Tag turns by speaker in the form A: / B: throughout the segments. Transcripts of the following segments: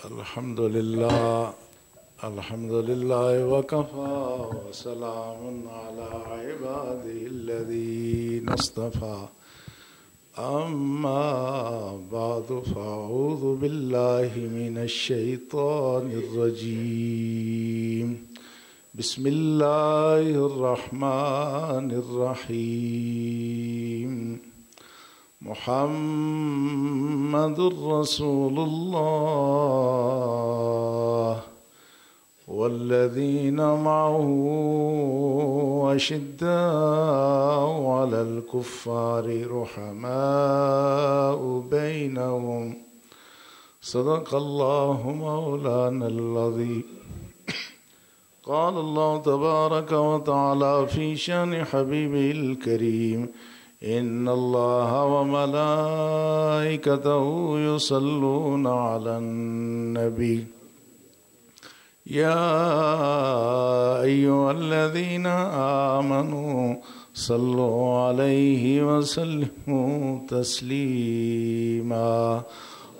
A: الحمد لله وكفى وسلام على عباده الذين اصطفى أما بعد فأعوذ بالله من الشيطان الرجيم بسم الله الرحمن الرحيم محمد رسول الله والذين معه أشداء على الكفار رحماء بينهم صدق الله مولانا العظيم. قال الله تبارك وتعالى في شأن حبيبه الكريم إن الله وملائكته يصلون على النبي يا أيها الذين آمنوا صلوا عليه وسلموا تسليما.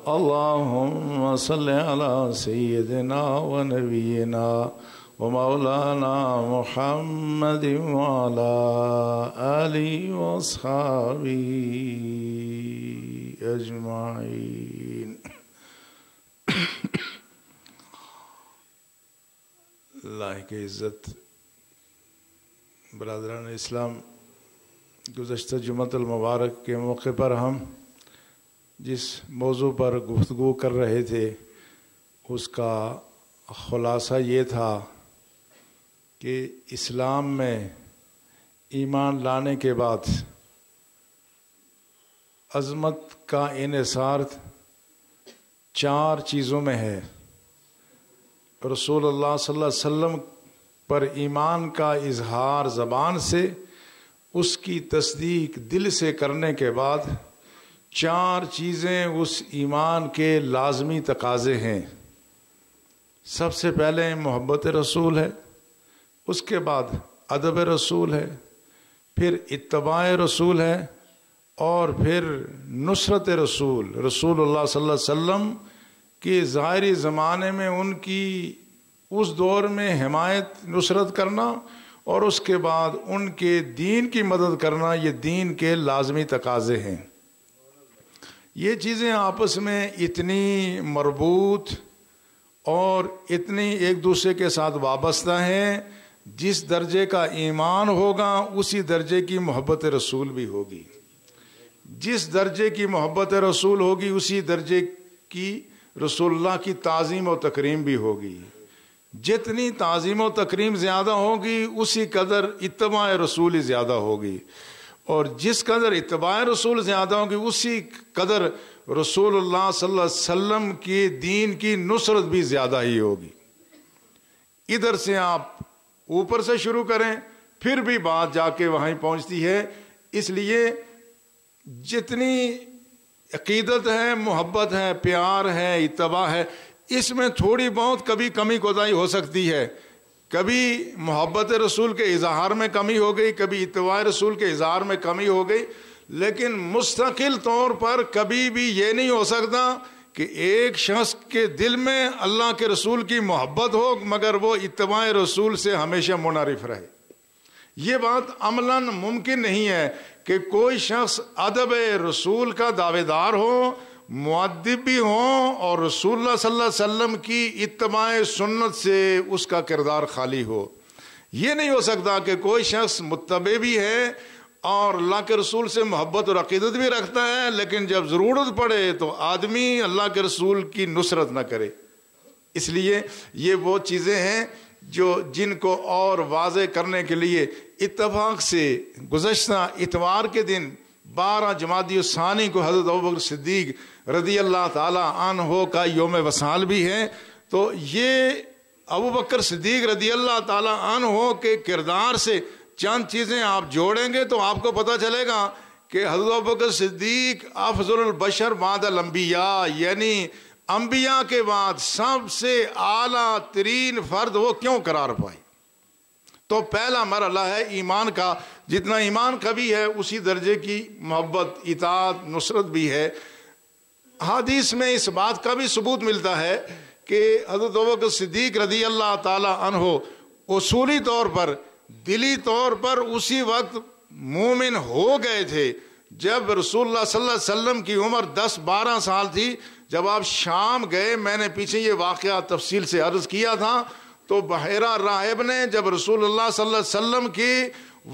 A: اللهم صل على سيدنا ونبينا ومولانا محمد وعلى آله وأصحابه أجمعين. اللہ کی عزت، برادران اسلام، گزشتہ جمعۃ المبارک کے موقع پر ہم جس موضوع پر گفتگو کر رہے تھے اس کا خلاصہ یہ تھا کہ اسلام میں ایمان لانے کے بعد عظمت کا انحصار 4 چیزوں میں ہے. رسول اللہ صلی اللہ علیہ وسلم پر ایمان کا اظہار زبان سے، اس کی تصدیق دل سے کرنے کے بعد 4 چیزیں اس ایمان کے لازمی تقاضے ہیں. سب سے پہلے محبت رسول ہے، اس کے بعد ادب رسول ہے، پھر اتباع رسول ہے، اور پھر نصرت رسول اللہ صلی اللہ علیہ وسلم کہ ظاہری زمانے میں ان کی اس دور میں حمایت نصرت کرنا، اور اس کے بعد ان کے دین کی مدد کرنا، یہ دین کے لازمی تقاضے ہیں. یہ چیزیں آپس میں اتنی مربوط اور اتنی ایک دوسرے کے ساتھ وابستہ ہیں. جس درجے کا ایمان ہوگا اسی درجے کی محبت رسول بھی ہوگی. جس درجے کی محبت رسول ہوگی اسی درجے کی رسول اللہ کی تعظیم و تکریم بھی ہوگی. جتنی تعظیم و تکریم زیادہ ہوگی اسی قدر اتباع رسول زیادہ ہوگی، اور جس قدر اتباع رسول زیادہ ہوگی اسی قدر رسول اللہ صلی اللہ علیہ وسلم کی دین کی نصرت بھی زیادہ ہی ہوگی. ادھر سے آپ اوپر سے شروع کریں پھر بھی بات جا کے وہیں پہنچتی ہے. اس لیے جتنی عقیدت ہے، محبت ہے، پیار ہے، اتباع ہے، اس میں تھوڑی بہت کبھی کمی کوتاہی ہو سکتی ہے. کبھی محبت رسول کے اظہار میں کمی ہو گئی، کبھی اتباع رسول کے اظہار میں کمی ہو گئی، لیکن مستقل طور پر کبھی بھی یہ نہیں ہو سکتا کہ ایک شخص کے دل میں اللہ کے رسول کی محبت ہو مگر وہ اتباع رسول سے ہمیشہ منحرف رہے. یہ بات عملاً ممکن نہیں ہے کہ کوئی شخص ادب رسول کا دعوے دار ہو، مؤدب بھی ہوں، اور رسول اللہ صلی اللہ علیہ وسلم کی اتباع سنت سے اس کا کردار خالی ہو. یہ نہیں ہو سکتا کہ کوئی شخص متبع بھی ہے اور اللہ کے رسول سے محبت اور عقیدت بھی رکھتا ہے، لیکن جب ضرورت پڑے تو آدمی اللہ کے رسول کی نصرت نہ کرے. اس لیے یہ وہ چیزیں ہیں جن کو اور واضح کرنے کے لیے اتفاق سے گزشتہ اتوار کے دن 12 جمادی الثانی کو حضرت ابوبکر صدیق رضی اللہ تعالی عنہ کا یوم وصال بھی ہے. تو یہ ابوبکر صدیق رضی اللہ تعالی عنہ کے کردار سے چند چیزیں آپ جوڑیں گے تو آپ کو پتہ چلے گا کہ حضرت ابوبکر صدیق افضل البشر بعد الانبیاء، یعنی انبیاء کے بعد سب سے اعلیٰ ترین فرد وہ کیوں قرار پائے. تو پہلا مرحلہ ہے ایمان کا. جتنا ایمان قوی ہے اسی درجے کی محبت، اطاعت، نصرت بھی ہے. حدیث میں اس بات کا بھی ثبوت ملتا ہے کہ حضرت ابوبکر صدیق رضی اللہ تعالی عنہ اصولی طور پر، دلی طور پر اسی وقت مومن ہو گئے تھے جب رسول اللہ صلی اللہ علیہ وسلم کی عمر 10-12 سال تھی. جب آپ شام گئے، میں نے پیچھے یہ واقعہ تفصیل سے عرض کیا تھا، تو بحیرہ راہب نے جب رسول اللہ صلی اللہ علیہ وسلم کی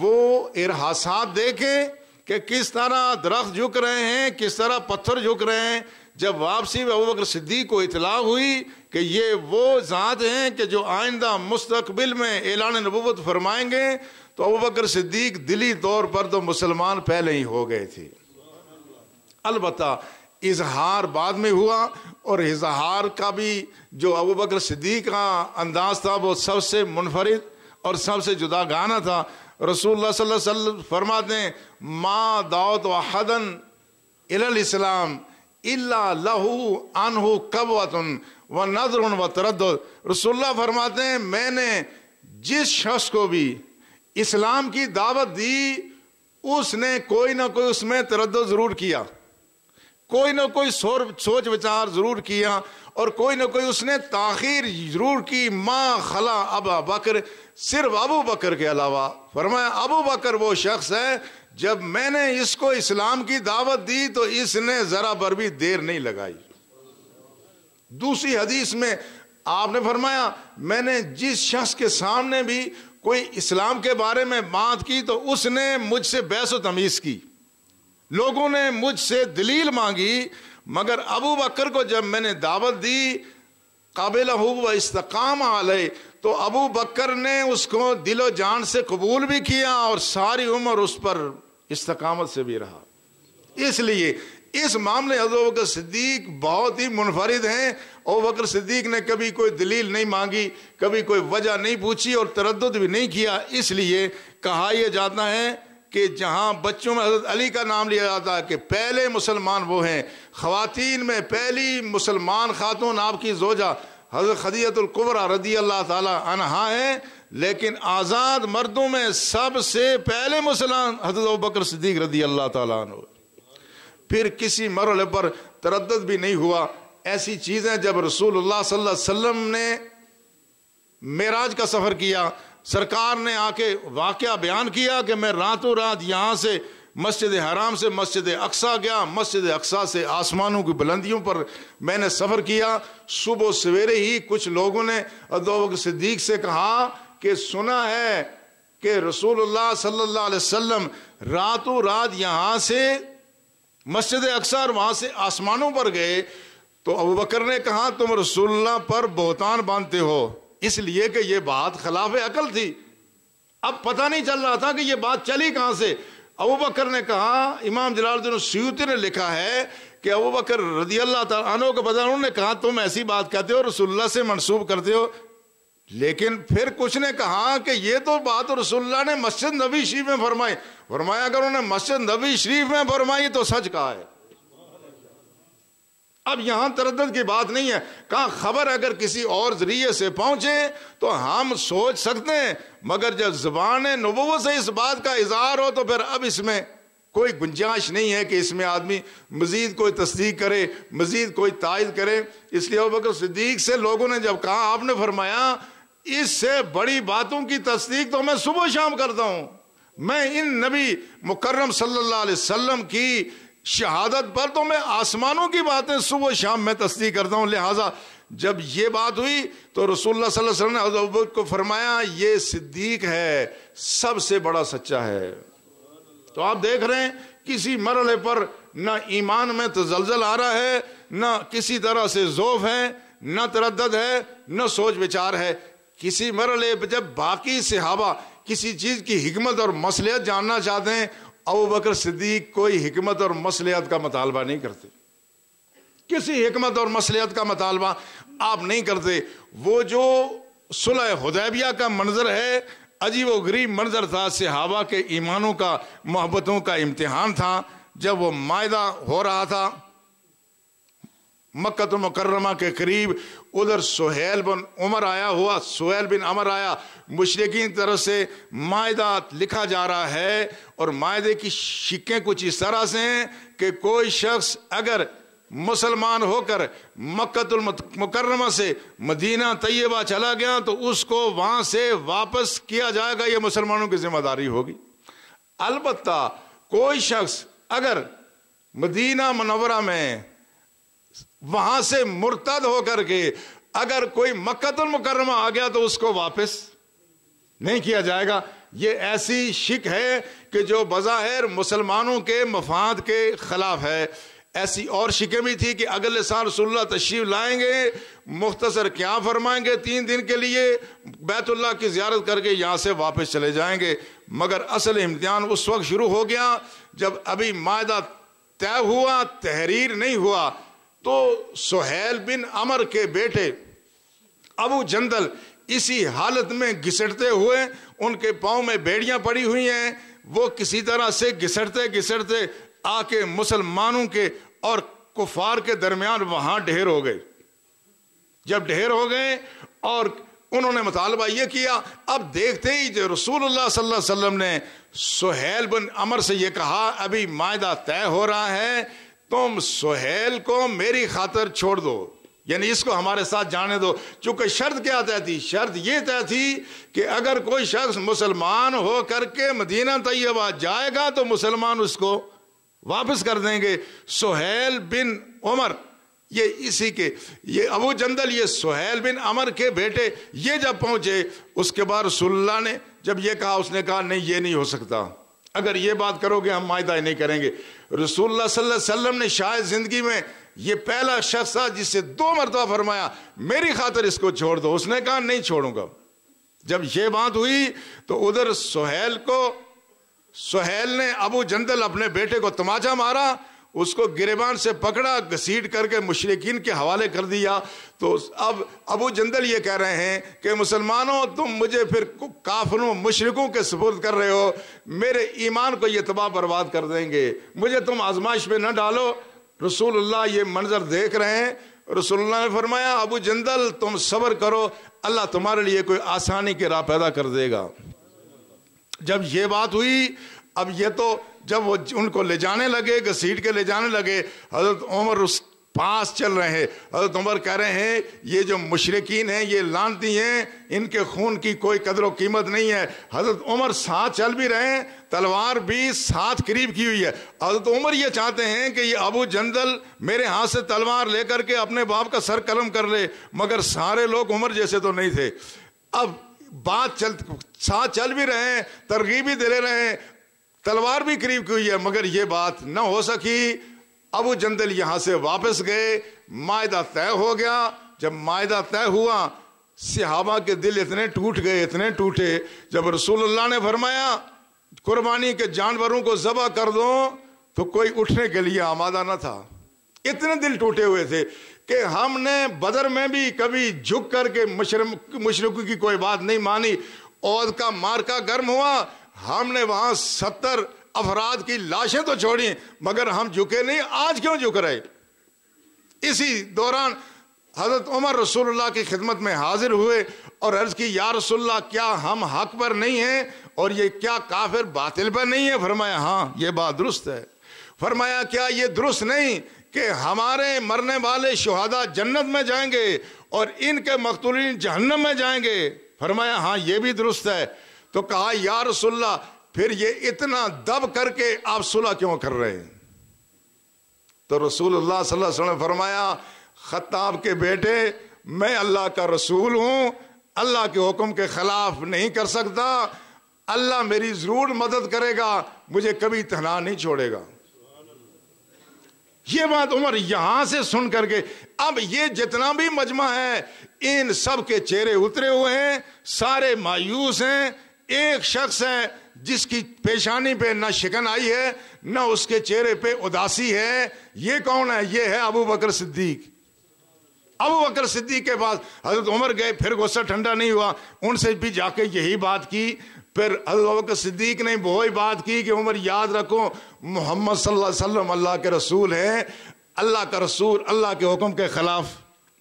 A: وہ ارحاسات دیکھے کہ کس طرح درخت جھک رہے ہیں، کس طرح پتھر جھک رہے ہیں، جب واپسی میں ابوبکر صدیق کو اطلاع ہوئی کہ یہ وہ ذات ہیں کہ جو آئندہ مستقبل میں اعلان نبوت فرمائیں گے، تو ابوبکر صدیق دلی طور پر تو مسلمان پہلے ہی ہو گئے تھے. البتہ اظہار بعد میں ہوا، اور اظہار کا بھی جو ابوبکر صدیق کا انداز تھا وہ سب سے منفرد اور سب سے جدا گانا تھا. رسول اللہ صلی اللہ علیہ وسلم فرماتے ہیں ما دعوت احدا الی الاسلام الا له عنہ قبوۃ ونظر وتردد. رسول اللہ فرماتے ہیں میں نے جس شخص کو بھی اسلام کی دعوت دی، اس نے کوئی نہ کوئی اس میں تردد ضرور کیا، کوئی نہ کوئی سوچ وچار ضرور کیا، اور کوئی نہ کوئی اس نے تاخیر ضرور کی. ما خلا ابا بکر، صرف ابو بکر کے علاوہ. فرمایا ابو بکر وہ شخص ہے جب میں نے اس کو اسلام کی دعوت دی تو اس نے ذرا بر بھی دیر نہیں لگائی. دوسری حدیث میں آپ نے فرمایا میں نے جس شخص کے سامنے بھی کوئی اسلام کے بارے میں بات کی تو اس نے مجھ سے بحث و تمیز کی، لوگوں نے مجھ سے دلیل مانگی، مگر ابو بکر کو جب میں نے دعوت دی قابلہ و استقام علیہ، تو ابو بکر نے اس کو دل و جان سے قبول بھی کیا اور ساری عمر اس پر استقامت سے بھی رہا. اس لیے اس معاملے حضرت ابوبکر صدیق بہت ہی منفرد ہیں. ابوبکر صدیق نے کبھی کوئی دلیل نہیں مانگی، کبھی کوئی وجہ نہیں پوچھی اور تردد بھی نہیں کیا. اس لیے کہا یہ جاتا ہے کہ جہاں بچوں میں حضرت علی کا نام لیا جاتا ہے کہ پہلے مسلمان وہ ہیں، خواتین میں پہلی مسلمان خاتون آپ کی زوجہ حضرت خدیجہ الکبریٰ رضی اللہ تعالی عنہا ہے، لیکن آزاد مردوں میں سب سے پہلے مسلمان حضرت ابوبکر صدیق رضی اللہ تعالیٰ عنہ. پھر کسی مرحلے پر تردد بھی نہیں ہوا. ایسی چیزیں جب رسول اللہ صلی اللہ علیہ وسلم نے معراج کا سفر کیا، سرکار نے آ کے واقعہ بیان کیا کہ میں راتوں رات یہاں سے مسجد حرام سے مسجد اقصیٰ گیا، مسجد اقصیٰ سے آسمانوں کی بلندیوں پر میں نے سفر کیا. صبح سویرے ہی کچھ لوگوں نے حضرت ابوبکر صدیق سے کہا کہ سنا ہے کہ رسول اللہ صلی اللہ علیہ وسلم راتوں رات یہاں سے مسجد اقصیٰ اور وہاں سے آسمانوں پر گئے. تو ابوبکر نے کہا تم رسول اللہ پر بہتان باندھتے ہو، اس لیے کہ یہ بات خلاف عقل تھی. اب پتہ نہیں چل رہا تھا کہ یہ بات چلی کہاں سے. ابوبکر نے کہا، امام جلال الدین السیوطی نے لکھا ہے کہ ابوبکر رضی اللہ تعالیٰ عنہ کو پتہ، انہوں نے کہا تم ایسی بات کہتے ہو، رسول اللہ سے منسوب کرتے ہو. لیکن پھر کچھ نے کہا کہ یہ تو بات رسول اللہ نے مسجد نبی شریف میں فرمائی. فرمایا اگر انہوں نے مسجد نبی شریف میں فرمائی تو سچ کہا ہے. اب یہاں تردد کی بات نہیں ہے. کہاں خبر اگر کسی اور ذریعے سے پہنچے تو ہم سوچ سکتے ہیں، مگر جب زبان نبوت سے اس بات کا اظہار ہو تو پھر اب اس میں کوئی گنجائش نہیں ہے کہ اس میں آدمی مزید کوئی تصدیق کرے، مزید کوئی تائید کرے. اس لیے ابوبکر صدیق سے لوگوں نے جب کہا، آپ نے فرمایا اس سے بڑی باتوں کی تصدیق تو میں صبح شام کرتا ہوں، میں ان نبی مکرم صلی اللہ علیہ وسلم کی شہادت پر تو میں آسمانوں کی باتیں صبح شام میں تصدیق کرتا ہوں. لہٰذا جب یہ بات ہوئی تو رسول اللہ صلی اللہ علیہ وسلم نے حضرت ابوبکر کو فرمایا یہ صدیق ہے، سب سے بڑا سچا ہے. تو آپ دیکھ رہے ہیں کسی مرحلے پر نہ ایمان میں تزلزل آ رہا ہے، نہ کسی طرح سے ذوف ہے، نہ تردد ہے، نہ سوچ وچار ہے. کسی مرحلے پہ جب باقی صحابہ کسی چیز کی حکمت اور مصلحت جاننا چاہتے ہیں، ابوبکر صدیق کوئی حکمت اور مصلحت کا مطالبہ نہیں کرتے، کسی حکمت اور مصلحت کا مطالبہ آپ نہیں کرتے. وہ جو صلح حدیبیہ کا منظر ہے، عجیب و غریب منظر تھا، صحابہ کے ایمانوں کا، محبتوں کا امتحان تھا. جب وہ معاہدہ ہو رہا تھا مکہ المکرمہ کے قریب، ادھر سہیل بن عمر آیا ہوا، سہیل بن عمر آیا، مشرکین طرف سے معاہدہ لکھا جا رہا ہے، اور معاہدے کی شکیں کچھ اس طرح سے ہیں کہ کوئی شخص اگر مسلمان ہو کر مکۃ المکرمہ سے مدینہ طیبہ چلا گیا تو اس کو وہاں سے واپس کیا جائے گا، یہ مسلمانوں کی ذمہ داری ہوگی۔ البتہ کوئی شخص اگر مدینہ منورہ میں وہاں سے مرتد ہو کر کے اگر کوئی مکۃ المکرمہ آ گیا تو اس کو واپس نہیں کیا جائے گا۔ یہ ایسی شک ہے کہ جو بظاہر مسلمانوں کے مفاد کے خلاف ہے۔ ایسی اور شکیں بھی تھی کہ اگلے سال رسول اللہ تشریف لائیں گے، مختصر کیا فرمائیں گے 3 دن کے لیے بیت اللہ کی زیارت کر کے یہاں سے واپس چلے جائیں گے، مگر اصل امتحان اس وقت شروع ہو گیا جب ابھی معاہدہ طے ہوا، تحریر نہیں ہوا، تو سہیل بن عمر کے بیٹے ابو جندل اسی حالت میں گھسٹتے ہوئے، ان کے پاؤں میں بیڑیاں پڑی ہوئی ہیں، وہ کسی طرح سے گھسٹتے آ کے مسلمانوں کے اور کفار کے درمیان وہاں ڈھیر ہو گئے۔ جب ڈھیر ہو گئے اور انہوں نے مطالبہ یہ کیا، اب دیکھتے ہی جو رسول اللہ صلی اللہ علیہ وسلم نے سہیل بن عمر سے یہ کہا ابھی معاہدہ طے ہو رہا ہے، تم سہیل کو میری خاطر چھوڑ دو، یعنی اس کو ہمارے ساتھ جانے دو۔ چونکہ شرط کیا طے تھی؟ شرط یہ طے تھی کہ اگر کوئی شخص مسلمان ہو کر کے مدینہ طیبہ جائے گا تو مسلمان اس کو واپس کر دیں گے۔ سہیل بن عمر یہ ابو جندل، یہ سہیل بن عمر کے بیٹے، یہ جب پہنچے اس کے بعد رسول اللہ نے جب یہ کہا، اس نے کہا نہیں یہ نہیں ہو سکتا، اگر یہ بات کرو گے ہم معاہدہ ہی نہیں کریں گے۔ رسول اللہ صلی اللہ علیہ وسلم نے شاید زندگی میں یہ پہلا شخص تھا جس سے 2 مرتبہ فرمایا میری خاطر اس کو چھوڑ دو، اس نے کہا نہیں چھوڑوں گا۔ جب یہ بات ہوئی تو ادھر سہیل نے ابو جندل اپنے بیٹے کو تماچا مارا، اس کو گریبان سے پکڑا، گھسیٹ کر کے مشرکین کے حوالے کر دیا۔ تو اب ابو جندل یہ کہہ رہے ہیں کہ مسلمانوں تم مجھے پھر کافروں مشرکوں کے سپرد کر رہے ہو، میرے ایمان کو یہ تباہ برباد کر دیں گے، مجھے تم آزمائش پہ نہ ڈالو۔ رسول اللہ یہ منظر دیکھ رہے ہیں، رسول اللہ نے فرمایا ابو جندل تم صبر کرو، اللہ تمہارے لیے کوئی آسانی کی راہ پیدا کر دے گا۔ جب یہ بات ہوئی، اب یہ تو جب وہ ان کو لے جانے لگے، گھسیٹ کے لے جانے لگے، حضرت عمر اس پاس چل رہے ہیں۔ حضرت عمر کہہ رہے ہیں یہ جو مشرکین ہیں یہ لعنتی ہیں، ان کے خون کی کوئی قدر و قیمت نہیں ہے۔ حضرت عمر ساتھ چل بھی رہے ہیں، تلوار بھی ساتھ قریب کی ہوئی ہے۔ حضرت عمر یہ چاہتے ہیں کہ یہ ابو جندل میرے ہاتھ سے تلوار لے کر کے اپنے باپ کا سر قلم کر لے، مگر سارے لوگ عمر جیسے تو نہیں تھے۔ اب بات ساتھ چل بھی رہے ہیں، ترغیب بھی دے رہے ہیں، تلوار بھی قریب کی ہوئی ہے، مگر یہ بات نہ ہو سکی۔ ابو جندل یہاں سے واپس گئے، معاہدہ طے ہو گیا۔ جب معاہدہ طے ہوا صحابہ کے دل اتنے ٹوٹ گئے، اتنے ٹوٹے، جب رسول اللہ نے فرمایا قربانی کے جانوروں کو ذبح کر دو تو کوئی اٹھنے کے لیے آمادہ نہ تھا۔ اتنے دل ٹوٹے ہوئے تھے کہ ہم نے بدر میں بھی کبھی جھک کر کے مشرکوں کی کوئی بات نہیں مانی۔ عہد کا مارکا گرم ہوا، ہم نے وہاں 70 افراد کی لاشیں تو چھوڑی مگر ہم جھکے نہیں۔ آج کیوں جھک رہے؟ اسی دوران حضرت عمر رسول اللہ کی خدمت میں حاضر ہوئے اور عرض کی یا رسول اللہ کیا ہم حق پر نہیں ہیں اور یہ کیا کافر باطل پر نہیں ہے؟ فرمایا ہاں یہ بات درست ہے۔ فرمایا کیا یہ درست نہیں کہ ہمارے مرنے والے شہداء جنت میں جائیں گے اور ان کے مقتولین جہنم میں جائیں گے؟ فرمایا ہاں یہ بھی درست ہے۔ تو کہا یا رسول اللہ پھر یہ اتنا دب کر کے آپ صلح کیوں کر رہے ہیں؟ تو رسول اللہ صلی اللہ علیہ وسلم نے فرمایا خطاب کے بیٹے میں اللہ کا رسول ہوں، اللہ کے حکم کے خلاف نہیں کر سکتا، اللہ میری ضرور مدد کرے گا، مجھے کبھی تنہا نہیں چھوڑے گا۔ یہ بات عمر یہاں سے سن کر کے اب یہ جتنا بھی مجمع ہے ان سب کے چہرے اترے ہوئے ہیں، سارے مایوس ہیں۔ ایک شخص ہے جس کی پیشانی پہ نہ شکن آئی ہے نہ اس کے چہرے پہ اداسی ہے۔ یہ کون ہے؟ یہ ہے ابو بکر صدیق۔ ابو بکر صدیق کے پاس حضرت عمر گئے، پھر غصہ ٹھنڈا نہیں ہوا، ان سے بھی جا کے یہی بات کی۔ پھر حضرت ابو بکر صدیق نے وہی بات کی کہ عمر یاد رکھو محمد صلی اللہ علیہ وسلم اللہ کے رسول ہیں، اللہ کا رسول اللہ کے حکم کے خلاف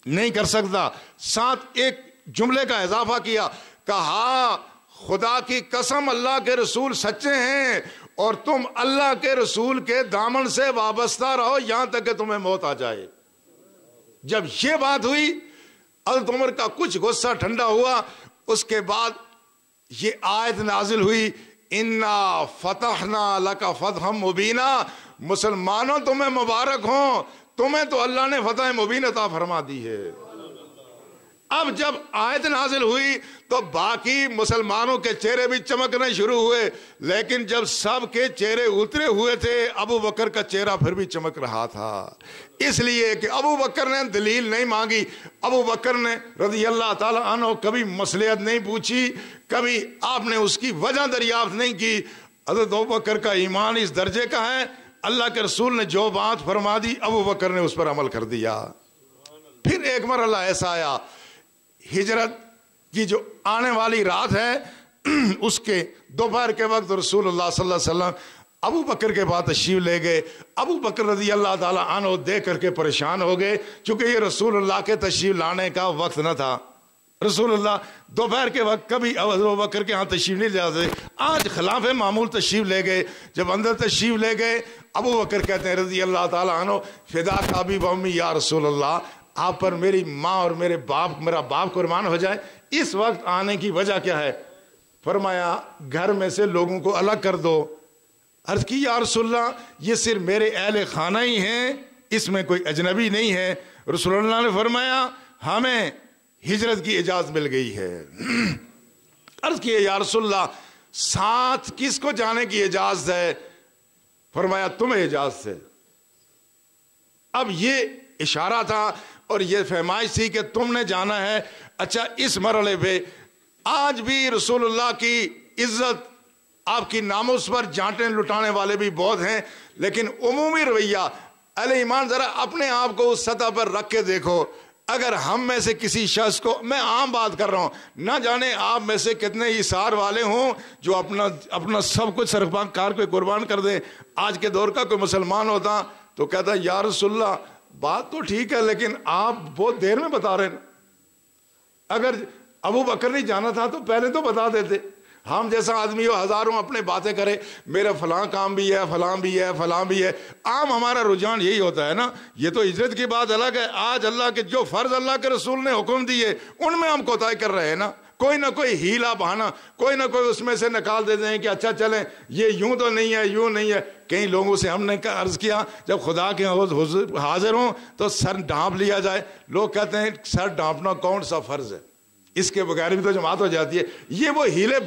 A: نہیں کر سکتا۔ ساتھ ایک جملے کا اضافہ کیا، کہا خدا کی قسم اللہ کے رسول سچے ہیں اور تم اللہ کے رسول کے دامن سے وابستہ رہو یہاں تک کہ تمہیں موت آ جائے. جب یہ بات ہوئی حضرت عمر کا کچھ غصہ ٹھنڈا ہوا. اس کے بعد یہ آیت نازل ہوئی انا فتحنا لک فتحا مبینا. مسلمانوں تمہیں مبارک ہوں, تمہیں تو اللہ نے فتح مبین عطا فرما دی ہے. اب جب آیت نازل ہوئی تو باقی مسلمانوں کے چہرے بھی چمکنے شروع ہوئے, لیکن جب سب کے چہرے اترے ہوئے تھے ابو بکر کا چہرہ پھر بھی چمک رہا تھا, اس لیے کہ ابو بکر نے دلیل نہیں مانگی. ابو بکر نے رضی اللہ تعالی عنہ کبھی مصلحت نہیں پوچھی, کبھی آپ نے اس کی وجہ دریافت نہیں کی. حضرت ابو بکر کا ایمان اس درجے کا ہے, اللہ کے رسول نے جو بات فرما دی ابو بکر نے اس پر عمل کر دیا. پھر ایک مرحلہ ایسا آیا, ہجرت کی جو آنے والی رات ہے اس کے دوپہر کے وقت رسول اللہ صلی اللہ علیہ وسلم ابو بکر کے بعد تشریف لے گئے. ابو بکر رضی اللہ تعالی عنہ دیکھ کر کے پریشان ہو گئے, چونکہ یہ رسول اللہ کے تشریف لانے کا وقت نہ تھا. رسول اللہ دوپہر کے وقت کبھی ابو بکر کے ہاں تشریف نہیں لے جاتے, آج خلاف معمول تشریف لے گئے. جب اندر تشریف لے گئے ابو بکر کہتے ہیں رضی اللہ تعالی عنہ فداک ابی و امی یا رسول اللہ, آپ پر میری ماں اور میرا باپ قربان ہو جائے. اس وقت آنے کی وجہ کیا ہے؟ فرمایا گھر میں سے لوگوں کو الگ کر دو. عرض کی یا رسول اللہ یہ صرف میرے اہل خانہ ہی ہیں, اس میں کوئی اجنبی نہیں ہے. رسول اللہ نے فرمایا ہمیں ہجرت کی اجازت مل گئی ہے. عرض کی یا رسول اللہ ساتھ کس کو جانے کی اجازت ہے؟ فرمایا تمہیں اجازت ہے. اب یہ اشارہ تھا اور یہ فہمائش تھی کہ تم نے جانا ہے. اچھا اس مرحلے پہ آج بھی رسول اللہ کی عزت, آپ کی ناموس پر جانٹیں لٹانے والے بھی بہت ہیں, لیکن عمومی رویہ اہل ایمان ذرا اپنے آپ کو اس سطح پر رکھ کے دیکھو. اگر ہم میں سے کسی شخص کو, میں عام بات کر رہا ہوں, نہ جانے آپ میں سے کتنے ایثار والے ہوں جو اپنا سب کچھ سرکار پہ قربان کر دیں. آج کے دور کا کوئی مسلمان ہوتا تو کہتا یا رسول اللہ بات تو ٹھیک ہے لیکن آپ بہت دیر میں بتا رہے ہیں. اگر ابو بکر نہیں جانا تھا تو پہلے تو بتا دیتے. ہم جیسا آدمی ہو ہزاروں اپنے باتیں کرے, میرا فلاں کام بھی ہے, فلاں بھی ہے, فلاں بھی ہے. عام ہمارا رجحان یہی ہوتا ہے نا. یہ تو ہجرت کی بات الگ ہے, آج اللہ کے جو فرض اللہ کے رسول نے حکم دیے ان میں ہم کوتاہی کر رہے ہیں نا. کوئی نہ کوئی ہیلا بہانا, کوئی نہ کوئی اس میں سے نکال دیتے ہیں کہ اچھا چلیں یہ یوں تو نہیں ہے, یوں نہیں ہے. کئی لوگوں سے ہم نے عرض کیا جب خدا کے حاضر ہوں تو سر ڈھانپ لیا جائے. لوگ کہتے ہیں سر ڈھانپنا کون سا فرض ہے, اس کے بغیر بھی تو جماعت ہو جاتی ہے. یہ وہ ہیلے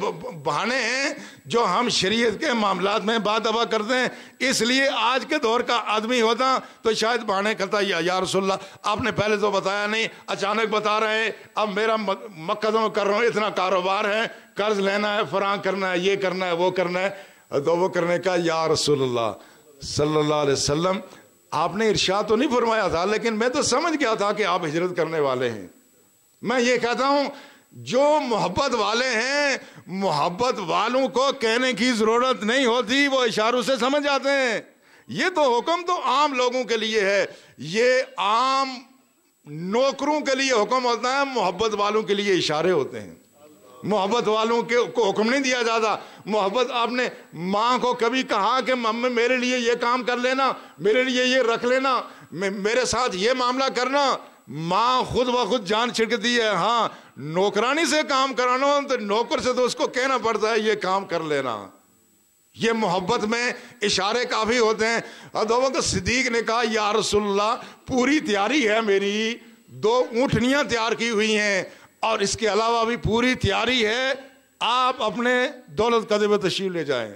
A: بہانے ہیں جو ہم شریعت کے معاملات میں بات دبا کرتے ہیں. اس لیے آج کے دور کا آدمی ہوتا تو شاید بہانے کرتا یا رسول اللہ آپ نے پہلے تو بتایا نہیں, اچانک بتا رہے ہیں, اب میرا مقدمہ کر رہا ہوں, اتنا کاروبار ہے, قرض لینا ہے, فراں کرنا ہے, یہ کرنا ہے, وہ کرنا ہے. تو وہ کرنے کا یا رسول اللہ صلی اللہ علیہ وسلم آپ نے ارشاد تو نہیں فرمایا تھا, لیکن میں تو سمجھ گیا تھا کہ آپ ہجرت کرنے والے ہیں. میں یہ کہتا ہوں جو محبت والے ہیں, محبت والوں کو کہنے کی ضرورت نہیں ہوتی, وہ اشاروں سے سمجھ جاتے ہیں. یہ تو حکم تو عام لوگوں کے لیے ہے, یہ عام نوکروں کے لیے حکم ہوتا ہے, محبت والوں کے لیے اشارے ہوتے ہیں. محبت والوں کو حکم نہیں دیا جاتا. محبت آپ نے ماں کو کبھی کہا کہ ممی میرے لیے یہ کام کر لینا, میرے لیے یہ رکھ لینا, میرے ساتھ یہ معاملہ کرنا؟ ماں خود بخود جان چھڑکتی ہے. ہاں نوکرانی سے کام کرانا تو نوکر سے تو اس کو کہنا پڑتا ہے یہ کام کر لینا. یہ محبت میں اشارے کافی ہوتے ہیں. ابو بکر صدیق نے کہا یا رسول اللہ پوری تیاری ہے میری, 2 اونٹنیاں تیار کی ہوئی ہیں اور اس کے علاوہ بھی پوری تیاری ہے, آپ اپنے دولت قدے پہ تشریف لے جائیں.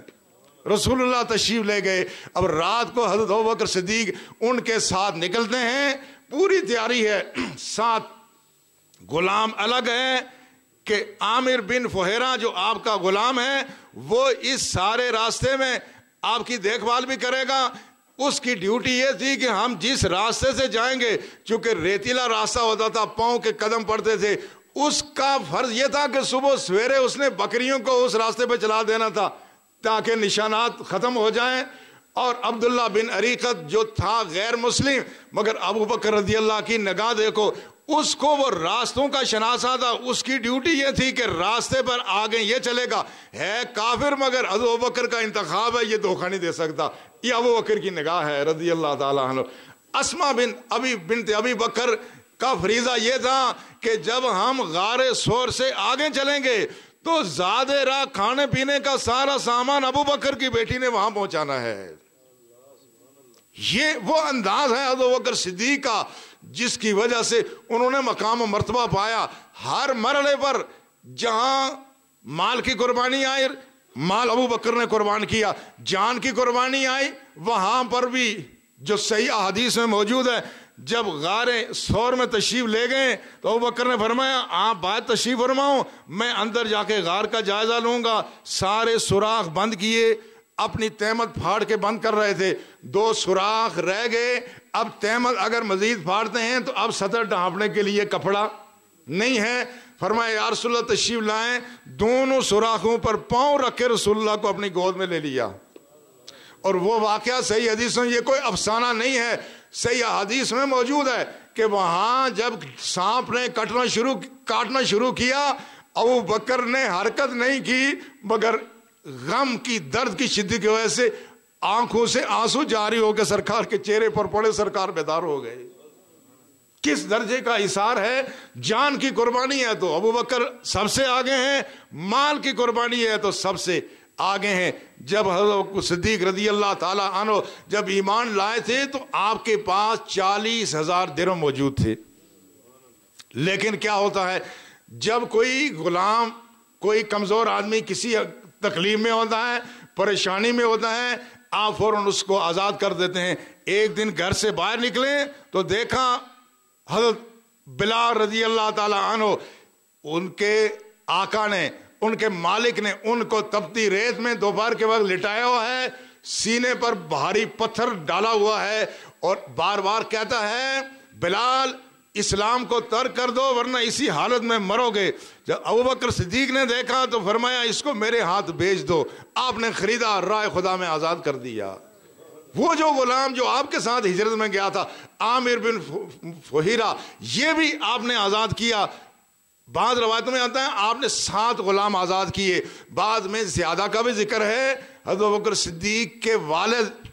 A: رسول اللہ تشریف لے گئے. اب رات کو حضرت ابو بکر صدیق ان کے ساتھ نکلتے ہیں, پوری تیاری ہے. 7 غلام الگ ہے کہ عامر بن فہیرہ جو آپ کا غلام ہے وہ اس سارے راستے میں آپ کی دیکھ بھال بھی کرے گا. اس کی ڈیوٹی یہ تھی کہ ہم جس راستے سے جائیں گے, چونکہ ریتیلا راستہ ہوتا تھا, پاؤں کے قدم پڑتے تھے, اس کا فرض یہ تھا کہ صبح سویرے اس نے بکریوں کو اس راستے پہ چلا دینا تھا تاکہ نشانات ختم ہو جائیں. اور عبداللہ بن عریقت جو تھا غیر مسلم مگر ابو بکر رضی اللہ کی نگاہ دیکھو، اس کو وہ راستوں کا شناسا تھا، اس کی ڈیوٹی یہ تھی کہ راستے پر آگے یہ چلے گا، ہے کافر مگر ابو بکر کا انتخاب ہے، یہ دھوکہ نہیں دے سکتا، یہ ابو بکر کی نگاہ ہے رضی اللہ تعالیٰ عنہ۔ اسما بنت ابی بکر کا فریضہ یہ تھا کہ جب ہم غار سور سے آگے چلیں گے تو زیادہ راہ کھانے پینے کا سارا سامان ابو بکر کی بیٹی نے وہاں پہنچانا ہے۔ یہ وہ انداز ہے ابو بکر صدیق کا جس کی وجہ سے انہوں نے مقام و مرتبہ پایا۔ ہر مرحلے پر جہاں مال کی قربانی آئی، مال ابو بکر نے قربان کیا، جان کی قربانی آئی، وہاں پر بھی جو صحیح احادیث میں موجود ہے، جب غار سور میں تشریف لے گئے تو ابو بکر نے فرمایا آپ باہر تشریف فرماؤ، میں اندر جا کے غار کا جائزہ لوں گا۔ سارے سوراخ بند کیے، اپنی تہمت پھاڑ کے بند کر رہے تھے، 2 سوراخ رہ گئے، اب تہمت اگر مزید پھاڑتے ہیں تو اب سطر ڈھانپنے کے لیے کپڑا نہیں ہے۔ فرمایا یا رسول اللہ تشریف لائیں، دونوں سوراخوں پر پاؤں رکھ کے رسول اللہ کو اپنی گود میں لے لیا۔ اور وہ واقعہ صحیح حدیث میں، یہ کوئی افسانہ نہیں ہے، صحیح حدیث میں موجود ہے کہ وہاں جب سانپ نے کاٹنا شروع کیا، ابو بکر نے حرکت نہیں کی مگر غم کی درد کی شدت کی وجہ سے آنکھوں سے آنسو جاری ہو کے سرکار کے چہرے پر پڑے، سرکار بیدار ہو گئے۔ کس درجے کا اثار ہے، جان کی قربانی ہے تو ابو بکر سب سے آگے ہیں، مال کی قربانی ہے تو سب سے آگے ہیں۔ جب حضرت صدیق رضی اللہ تعالیٰ عنہ جب ایمان لائے تھے تو آپ کے پاس 40,000 درہم موجود تھے، لیکن کیا ہوتا ہے جب کوئی غلام، کوئی کمزور آدمی کسی تکلیف میں ہوتا ہے، پریشانی میں ہوتا ہے، آپ فوراً اس کو آزاد کر دیتے ہیں۔ ایک دن گھر سے باہر نکلے تو دیکھا حضرت بلال رضی اللہ تعالیٰ عنہ، ان کے آقا نے، ان کے مالک نے ان کو تپتی ریت میں دوپہر کے وقت لٹایا ہوا ہے، سینے پر بھاری پتھر ڈالا ہوا ہے اور بار بار کہتا ہے بلال اسلام کو ترک کر دو ورنہ اسی حالت میں مرو گے۔ جب ابو بکر صدیق نے دیکھا تو فرمایا اس کو میرے ہاتھ بیچ دو، آپ نے خریدا، راہ خدا میں آزاد کر دیا۔ وہ جو غلام جو آپ کے ساتھ ہجرت میں گیا تھا عامر بن فہیرہ، یہ بھی آپ نے آزاد کیا۔ بعض روایتوں میں آتا ہے آپ نے 7 غلام آزاد کیے، بعض میں زیادہ کا بھی ذکر ہے۔ حضرت ابوبکر صدیق کے والد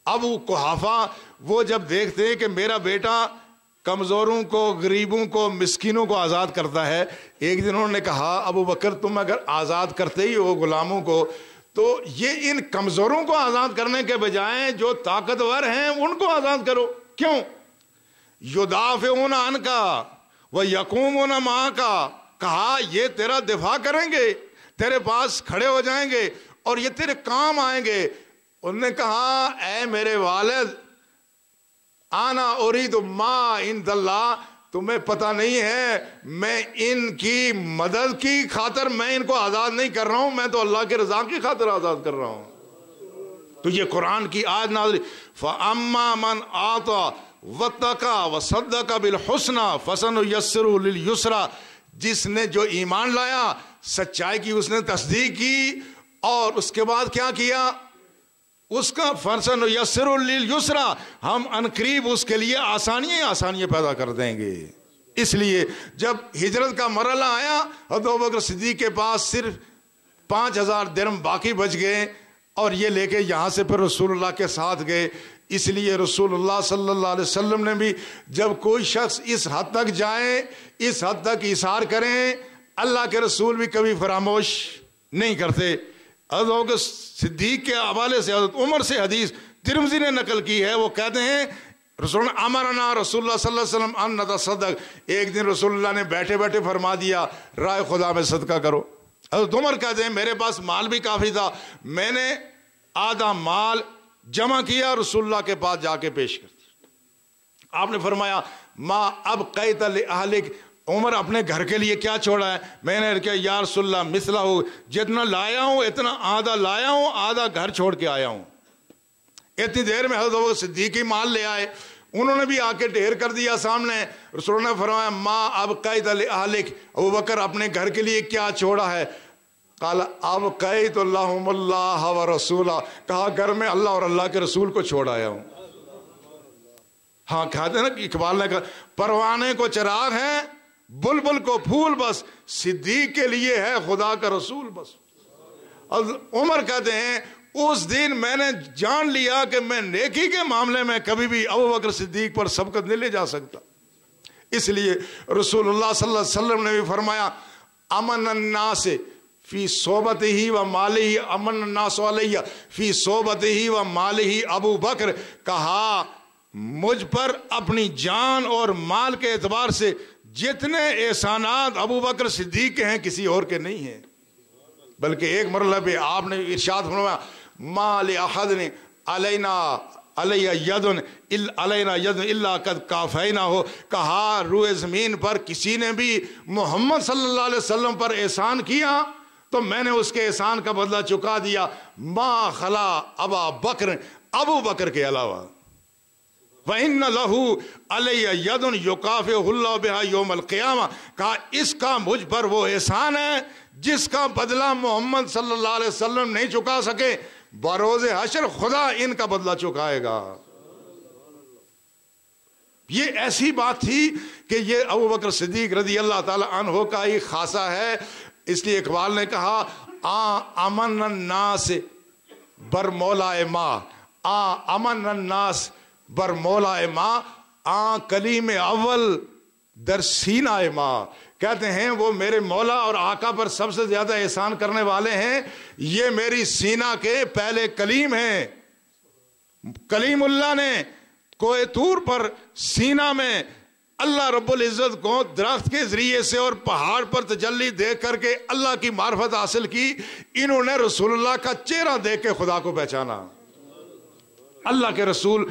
A: ابو قحافہ وہ جب دیکھتے ہیں کہ میرا بیٹا کمزوروں کو، غریبوں کو، مسکینوں کو آزاد کرتا ہے، ایک دن انہوں نے کہا ابو بکر تم اگر آزاد کرتے ہی ہو غلاموں کو تو یہ ان کمزوروں کو آزاد کرنے کے بجائے جو طاقتور ہیں ان کو آزاد کرو۔ کیوں؟ یدافعون عنک ویقومون معک، کہا یہ تیرا دفاع کریں گے، تیرے پاس کھڑے ہو جائیں گے اور یہ تیرے کام آئیں گے۔ انہوں نے کہا اے میرے والد آنا ارید ما عند اللہ، تمہیں پتہ نہیں ہے میں ان کی مدد کی خاطر میں ان کو آزاد نہیں کر رہا ہوں، میں تو اللہ کے رضا کی خاطر آزاد کر رہا ہوں۔ تو یہ قرآن کی آیت نازل، فَأَمَّا مَنْ آتَى وَاتَّقَى وَصَدَّقَ بِالْحُسْنَى فَسَنُيَسِّرُهُ لِلْيُسْرَى، جس نے جو ایمان لایا، سچائی کی اس نے تصدیق کی اور اس کے بعد کیا کیا، اس کا فَسَنُيَسِّرُهُ لِلْيُسْرَى، ہم عنقریب اس کے لیے آسانیاں پیدا کر دیں گے۔ اس لیے جب ہجرت کا مرحلہ آیا حضرت ابوبکر صدیق کے پاس صرف 5,000 درہم باقی بچ گئے اور یہ لے کے یہاں سے پھر رسول اللہ کے ساتھ گئے۔ اس لیے رسول اللہ صلی اللہ علیہ وسلم نے بھی جب کوئی شخص اس حد تک جائے، اس حد تک اثار کریں، اللہ کے رسول بھی کبھی فراموش نہیں کرتے۔ حضرت ابوبکر صدیق کے حوالے سے حضرت عمر سے حدیث ترمذی نے نقل کی ہے، وہ کہتے ہیں رسول امرنا رسول اللہ صلی اللہ علیہ وسلم ان نتصدق، ایک دن رسول اللہ نے بیٹھے بیٹھے فرما دیا راہ خدا میں صدقہ کرو۔ حضرت عمر کہتے ہیں میرے پاس مال بھی کافی تھا، میں نے آدھا مال جمع کیا، رسول اللہ کے پاس جا کے پیش کر دیا۔ آپ نے فرمایا ما ابقیت لأہلک، عمر اپنے گھر کے لیے کیا چھوڑا ہے؟ میں نے کہا یا رسول اللہ مثلہ ہو، جتنا لایا ہوں اتنا آدھا لایا ہوں، آدھا گھر چھوڑ کے آیا ہوں۔ اتنی دیر میں حضرت ابوبکر صدیق ہی مال لے آئے، انہوں نے بھی آ کے ڈھیر کر دیا سامنے۔ رسول نے فرمایا ما ابقیت لأہلک، ابوبکر اپنے گھر کے لیے کیا چھوڑا ہے؟ قال ابقیت اللہم اللہ و رسولہ، کہا گھر میں اللہ اور اللہ کے رسول کو چھوڑ آیا ہوں۔ ہاں کہتے ہیں نا کہ اقبال نے کہا پروانے کو چراغ ہے بلبل کو پھول بس، صدیق کے لیے ہے خدا کا رسول بس۔ اور عمر کہتے ہیں اس دن میں نے جان لیا کہ میں نیکی کے معاملے میں کبھی بھی ابوبکر صدیق پر سبقت نہیں لے جا سکتا۔ اس لیے رسول اللہ صلی اللہ علیہ وسلم نے بھی فرمایا امن الناس فی صحبتہ و مالہ، امن الناس علیہ فی صحبتہ و مالہ ابو بکر، کہا مجھ پر اپنی جان اور مال کے اعتبار سے جتنے احسانات ابو بکر صدیق کے ہیں کسی اور کے نہیں ہیں۔ بلکہ ایک مرحلہ پہ آپ نے ارشاد فرمایا ما لأحد علینا علیہ ید علینا ید الا قد کافینا ہو، کہا روئے زمین پر کسی نے بھی محمد صلی اللہ علیہ وسلم پر احسان کیا تو میں نے اس کے احسان کا بدلہ چکا دیا، ما خلا ابا بکر، ابو بکر کے علاوہ۔ وَإِنَّ لَهُ عَلَيَّ يَدٌ يُقَافِعُهُ اللَّهُ بِهَا يَوْمَ الْقِيَامَةِ، کہا اس کا مجھ پر وہ احسان ہے جس کا بدلہ محمد صلی اللہ علیہ وسلم نہیں چکا سکے، بروز حشر خدا ان کا بدلہ چکائے گا۔ یہ ایسی بات تھی کہ یہ ابو بکر صدیق رضی اللہ تعالی عنہ کا ہی خاصہ ہے۔ اس لیے اقبال نے کہا امن الناس بر مولا ما، امن الناس بر مولا ما، کلیم اول در سینہ ما، کہتے ہیں وہ میرے مولا اور آقا پر سب سے زیادہ احسان کرنے والے ہیں، یہ میری سینہ کے پہلے کلیم ہیں۔ کلیم اللہ نے کوہ طور پر سینہ میں اللہ رب العزت کو درخت کے ذریعے سے اور پہاڑ پر تجلی دیکھ کر کے اللہ کی معرفت حاصل کی، انہوں نے رسول اللہ کا چہرہ دیکھ کے خدا کو پہچانا، اللہ کے رسول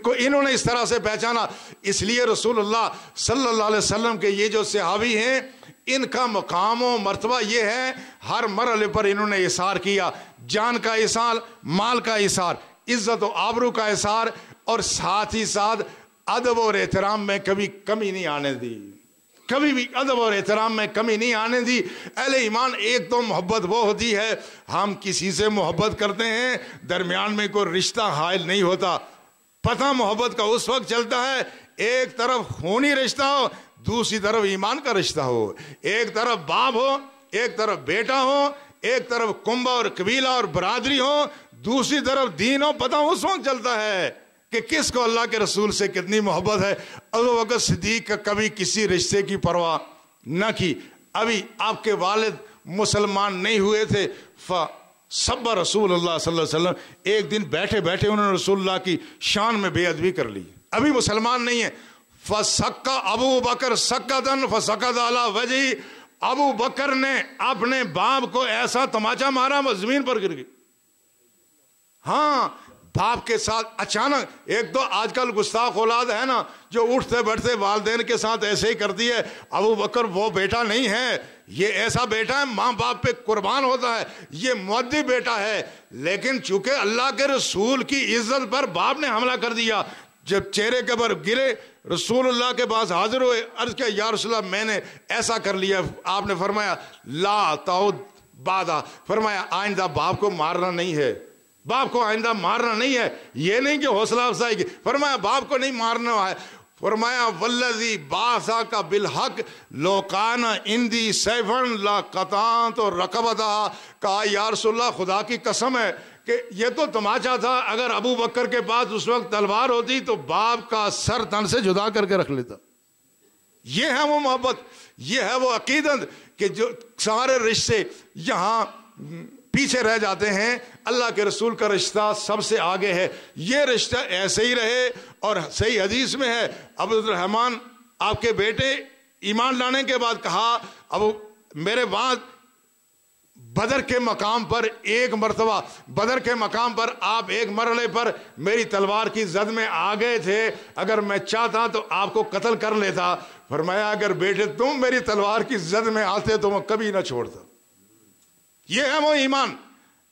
A: کو انہوں نے اس طرح سے پہچانا۔ اس لیے رسول اللہ صلی اللہ علیہ وسلم کے یہ جو صحابی ہیں ان کا مقام و مرتبہ یہ ہے، ہر مرحلے پر انہوں نے اثار کیا، جان کا اثار، مال کا اثار، عزت و آبرو کا اثار، اور ساتھ ہی ساتھ ادب اور احترام میں کبھی کمی نہیں آنے دی، کبھی بھی ادب اور احترام میں کمی نہیں آنے دی۔ اہل ایمان ایک تو محبت وہ ہوتی ہے ہم کسی سے محبت کرتے ہیں درمیان میں کوئی رشتہ حائل نہیں ہوتا، پتہ محبت کا اس وقت چلتا ہے ایک طرف خونی رشتہ ہو دوسری طرف ایمان کا رشتہ ہو، ایک طرف باپ ہو ایک طرف بیٹا ہو، ایک طرف کنبہ اور قبیلہ اور برادری ہو دوسری طرف دین ہو، پتہ اس وقت چلتا ہے کہ کس کو اللہ کے رسول سے کتنی محبت ہے۔ ابو بکر صدیق کا کبھی کسی رشتے کی پرواہ نہ کی۔ ابھی آپ کے والد مسلمان نہیں ہوئے تھے، سب رسول اللہ صلی اللہ علیہ وسلم، ایک دن بیٹھے بیٹھے انہوں نے رسول اللہ کی شان میں بے ادبی کر لی، ابھی مسلمان نہیں ہے۔ فَسَقَّ ابو بکر سَقَّةً فَسَقَّتَ عَلَى وَجْهِهِ، ابو بکر نے اپنے باپ کو ایسا تماچا مارا وہ زمین پر گر گئی۔ ہاں باپ کے ساتھ اچانک، ایک تو آج کل گستاخ اولاد ہے نا جو اٹھتے بیٹھتے والدین کے ساتھ ایسے ہی کرتی ہے، ابو بکر وہ بیٹا نہیں ہے، یہ ایسا بیٹا ہے ماں باپ پہ قربان ہوتا ہے، یہ مؤدب بیٹا ہے، لیکن چونکہ اللہ کے رسول کی عزت پر باپ نے حملہ کر دیا۔ جب چہرے کے پر گرے رسول اللہ کے پاس حاضر ہوئے، عرض کیا یا رسول اللہ میں نے ایسا کر لیا۔ آپ نے فرمایا لا تعود بعدا، فرمایا آئندہ باپ کو مارنا نہیں ہے، باپ کو آئندہ مارنا نہیں ہے، یہ نہیں کہ حوصلہ افزائی کی، فرمایا باپ کو نہیں مارنا ہے۔ فرمایا والذی بعثک بالحق لو کان عندی سیفا لقطعت رقبتہ، کہا یا رسول اللہ خدا کی قسم ہے کہ یہ تو تماچا تھا، اگر ابو بکر کے پاس اس وقت تلوار ہوتی تو باپ کا سر تن سے جدا کر کے رکھ لیتا۔ یہ ہے وہ محبت، یہ ہے وہ عقیدت کہ جو سارے رشتے یہاں پیچھے رہ جاتے ہیں، اللہ کے رسول کا رشتہ سب سے آگے ہے، یہ رشتہ ایسے ہی رہے۔ اور صحیح حدیث میں ہے عبد الرحمن آپ کے بیٹے ایمان لانے کے بعد کہا اب میرے بعد بدر کے مقام پر ایک مرتبہ، بدر کے مقام پر آپ ایک مرحلے پر میری تلوار کی زد میں آ گئے تھے، اگر میں چاہتا تو آپ کو قتل کر لیتا۔ فرمایا اگر بیٹے تم میری تلوار کی زد میں آتے تو میں کبھی نہ چھوڑتا۔ یہ ہے وہ ایمان،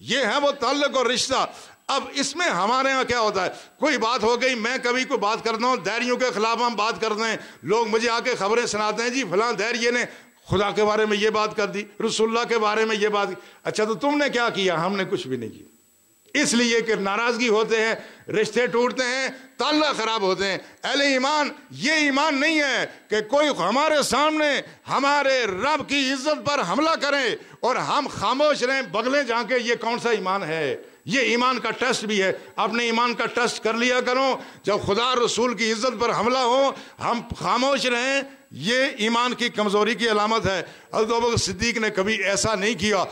A: یہ ہے وہ تعلق اور رشتہ۔ اب اس میں ہمارے ہاں کیا ہوتا ہے، کوئی بات ہو گئی، میں کبھی کوئی بات کرتا ہوں، دہریوں کے خلاف ہم بات کرتے ہیں، لوگ مجھے آ کے خبریں سناتے ہیں جی فلاں دہریے نے خدا کے بارے میں یہ بات کر دی، رسول اللہ کے بارے میں یہ بات کی. اچھا تو تم نے کیا کیا؟ ہم نے کچھ بھی نہیں کیا. اس لیے کہ ناراضگی ہوتے ہیں، رشتے ٹوٹتے ہیں، تعلق خراب ہوتے ہیں. اہل ایمان یہ ایمان نہیں ہے کہ کوئی ہمارے سامنے ہمارے رب کی عزت پر حملہ کرے اور ہم خاموش رہیں، بغلیں جھانکیں. یہ کون سا ایمان ہے؟ یہ ایمان کا ٹیسٹ بھی ہے. اپنے ایمان کا ٹیسٹ کر لیا کرو. جب خدا رسول کی عزت پر حملہ ہو ہم خاموش رہیں، یہ ایمان کی کمزوری کی علامت ہے. حضرت ابوبکر صدیق نے کبھی ایسا نہیں کیا.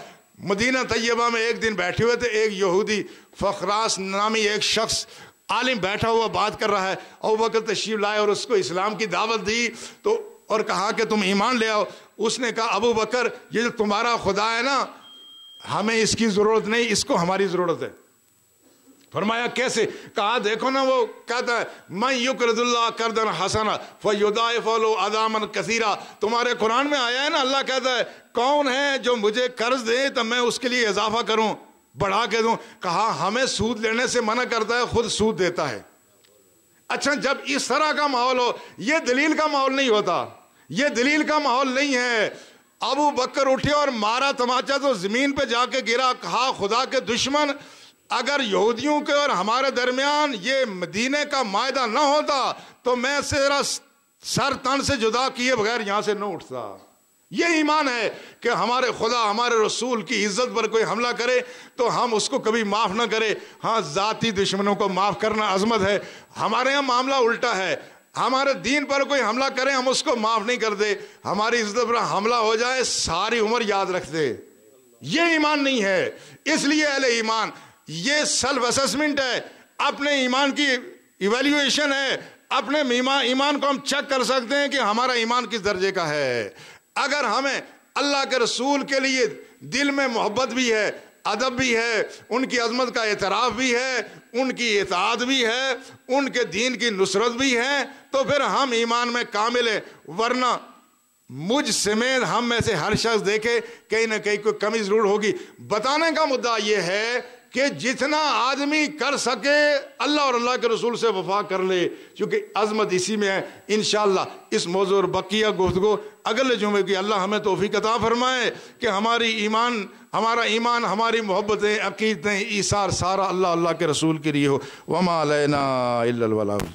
A: مدینہ طیبہ میں ایک دن بیٹھے ہوئے تھے، ایک یہودی فخراس نامی ایک شخص عالم بیٹھا ہوا بات کر رہا ہے. ابوبکر تشریف لائے اور اس کو اسلام کی دعوت دی تو اور کہا کہ تم ایمان لے آؤ. اس نے کہا ابوبکر یہ جو تمہارا خدا ہے نا، ہمیں اس کی ضرورت نہیں، اس کو ہماری ضرورت ہے. فرمایا کیسے؟ کہا دیکھو نا، وہ کہتا ہے من یقرض اللہ قرضا حسنا فیضاعف لہ اضعافا کثیرا. تمہارے قرآن میں آیا ہے نا، اللہ کہتا ہے کون ہے جو مجھے قرض دے تو میں اس کے لیے اضافہ کروں، بڑھا کے دوں. کہا ہمیں سود لینے سے منع کرتا ہے، خود سود دیتا ہے. اچھا جب اس طرح کا ماحول ہو، یہ دلیل کا ماحول نہیں ہوتا، یہ دلیل کا ماحول نہیں ہے. ابو بکر اٹھے اور مارا تماچا تو زمین پہ جا کے گرا. کہا خدا کے دشمن، اگر یہودیوں کے اور ہمارے درمیان یہ مدینے کا معاہدہ نہ ہوتا تو میں تیرا سر تن سے جدا کیے بغیر یہاں سے نہ اٹھتا. یہ ایمان ہے کہ ہمارے خدا ہمارے رسول کی عزت پر کوئی حملہ کرے تو ہم اس کو کبھی معاف نہ کرے. ہاں ذاتی دشمنوں کو معاف کرنا عظمت ہے. ہمارے یہاں معاملہ الٹا ہے. ہمارے دین پر کوئی حملہ کرے ہم اس کو معاف نہیں کرتے. ہماری عزت پر حملہ ہو جائے ساری عمر یاد رکھتے. یہ ایمان نہیں ہے. اس لیے اہل ایمان یہ سیلف اسسمنٹ ہے، اپنے ایمان کی ایویلیویشن ہے. اپنے ایمان کو ہم چیک کر سکتے ہیں کہ ہمارا ایمان کس درجے کا ہے. اگر ہمیں اللہ کے رسول کے لیے دل میں محبت بھی ہے، ادب بھی ہے، ان کی عظمت کا اعتراف بھی ہے، ان کی اطاعت بھی ہے، ان کے دین کی نصرت بھی ہے، تو پھر ہم ایمان میں کامل ہیں. ورنہ مجھ سمیت ہم میں سے ہر شخص دیکھے کہیں نہ کہیں کوئی کمی ضرور ہوگی. بتانے کا مدعا یہ ہے کہ جتنا آدمی کر سکے اللہ اور اللہ کے رسول سے وفا کر لے، کیونکہ عظمت اسی میں ہے. انشاءاللہ اس موضوع اور بقیہ گفتگو اگلے جمعے کی اللہ ہمیں توفیق عطا فرمائے کہ ہمارا ایمان ہماری محبتیں عقیدتیں ایثار سارا اللہ کے رسول کے لیے ہو. وما علینا الا البلاغ.